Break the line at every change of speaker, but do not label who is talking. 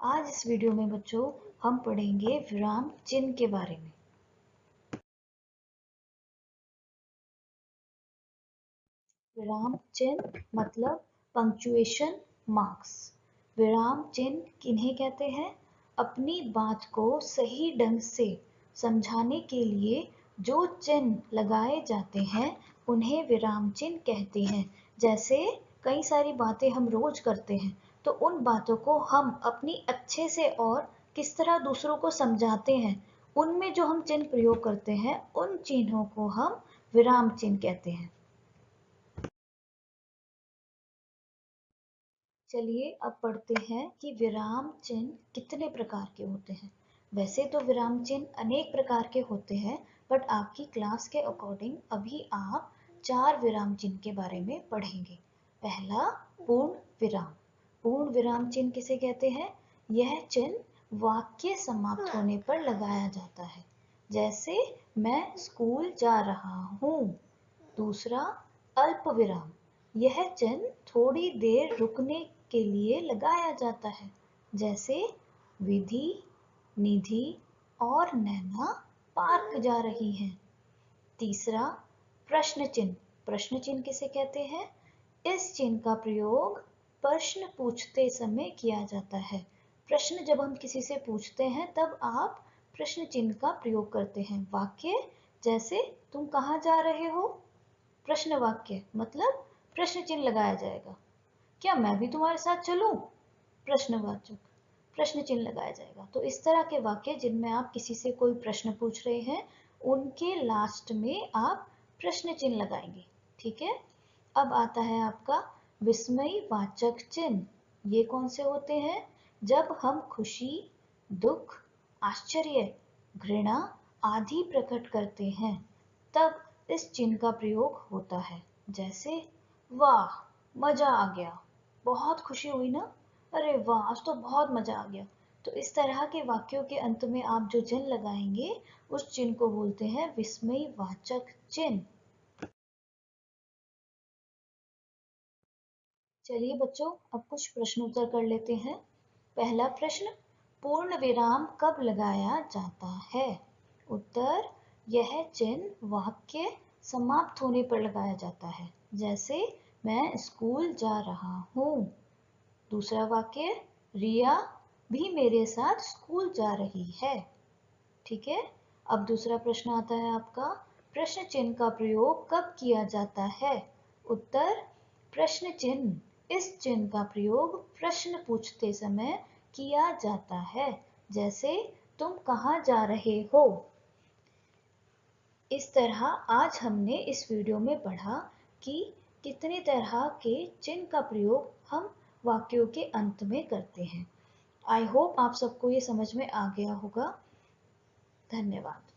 आज इस वीडियो में बच्चों हम पढ़ेंगे विराम चिन्ह के बारे में। विराम चिन्ह मतलब पंक्चुएशन मार्क्स। विराम चिन्ह किन्हें कहते हैं? अपनी बात को सही ढंग से समझाने के लिए जो चिन्ह लगाए जाते हैं उन्हें विराम चिन्ह कहते हैं। जैसे कई सारी बातें हम रोज करते हैं, तो उन बातों को हम अपनी अच्छे से और किस तरह दूसरों को समझाते हैं, उनमें जो हम चिन्ह प्रयोग करते हैं उन चिन्हों को हम विराम चिन्ह कहते हैं। चलिए अब पढ़ते हैं कि विराम चिन्ह कितने प्रकार के होते हैं। वैसे तो विराम चिन्ह अनेक प्रकार के होते हैं, बट आपकी क्लास के अकॉर्डिंग अभी आप 4 विराम चिन्ह के बारे में पढ़ेंगे। पहला पूर्ण विराम। पूर्ण विराम चिन्ह किसे कहते हैं? यह चिन्ह वाक्य समाप्त होने पर लगाया जाता है। जैसे मैं स्कूल जा रहा हूँ। दूसरा अल्प विराम। यह चिन्ह थोड़ी देर रुकने के लिए लगाया जाता है। जैसे विधि, निधि और नैना पार्क जा रही हैं। तीसरा प्रश्न चिन्ह। प्रश्न चिन्ह किसे कहते हैं? इस चिन्ह का प्रयोग प्रश्न पूछते समय किया जाता है। प्रश्न जब हम किसी से पूछते हैं तब आप प्रश्न चिन्ह का प्रयोग करते हैं। वाक्य जैसे तुम कहाँ जा रहे हो? प्रश्न वाक्य मतलब प्रश्न चिन्ह लगाया जाएगा। क्या मैं भी तुम्हारे साथ चलूं? प्रश्नवाचक प्रश्न चिन्ह लगाया जाएगा। तो इस तरह के वाक्य जिनमें आप किसी से कोई प्रश्न पूछ रहे हैं उनके लास्ट में आप प्रश्न चिन्ह लगाएंगे। ठीक है। अब आता है आपका विस्मय वाचक चिन्ह। ये कौन से होते हैं? जब हम खुशी, दुख, आश्चर्य, घृणा आदि प्रकट करते हैं तब इस चिन्ह का प्रयोग होता है। जैसे वाह, मजा आ गया, बहुत खुशी हुई ना, अरे वाह आज तो बहुत मजा आ गया। तो इस तरह के वाक्यों के अंत में आप जो चिन्ह लगाएंगे उस चिन्ह को बोलते हैं विस्मय वाचक चिन्ह। चलिए बच्चों अब कुछ प्रश्न उत्तर कर लेते हैं। पहला प्रश्न, पूर्ण विराम कब लगाया जाता है? उत्तर, यह चिन्ह वाक्य समाप्त होने पर लगाया जाता है। जैसे मैं स्कूल जा रहा हूँ। दूसरा वाक्य, रिया भी मेरे साथ स्कूल जा रही है। ठीक है। अब दूसरा प्रश्न आता है आपका, प्रश्न चिन्ह का प्रयोग कब किया जाता है? उत्तर, प्रश्न चिन्ह इस चिन्ह का प्रयोग प्रश्न पूछते समय किया जाता है। जैसे तुम कहाँ जा रहे हो? इस तरह आज हमने इस वीडियो में पढ़ा कि कितने तरह के चिन्ह का प्रयोग हम वाक्यों के अंत में करते हैं। आई होप आप सबको ये समझ में आ गया होगा। धन्यवाद।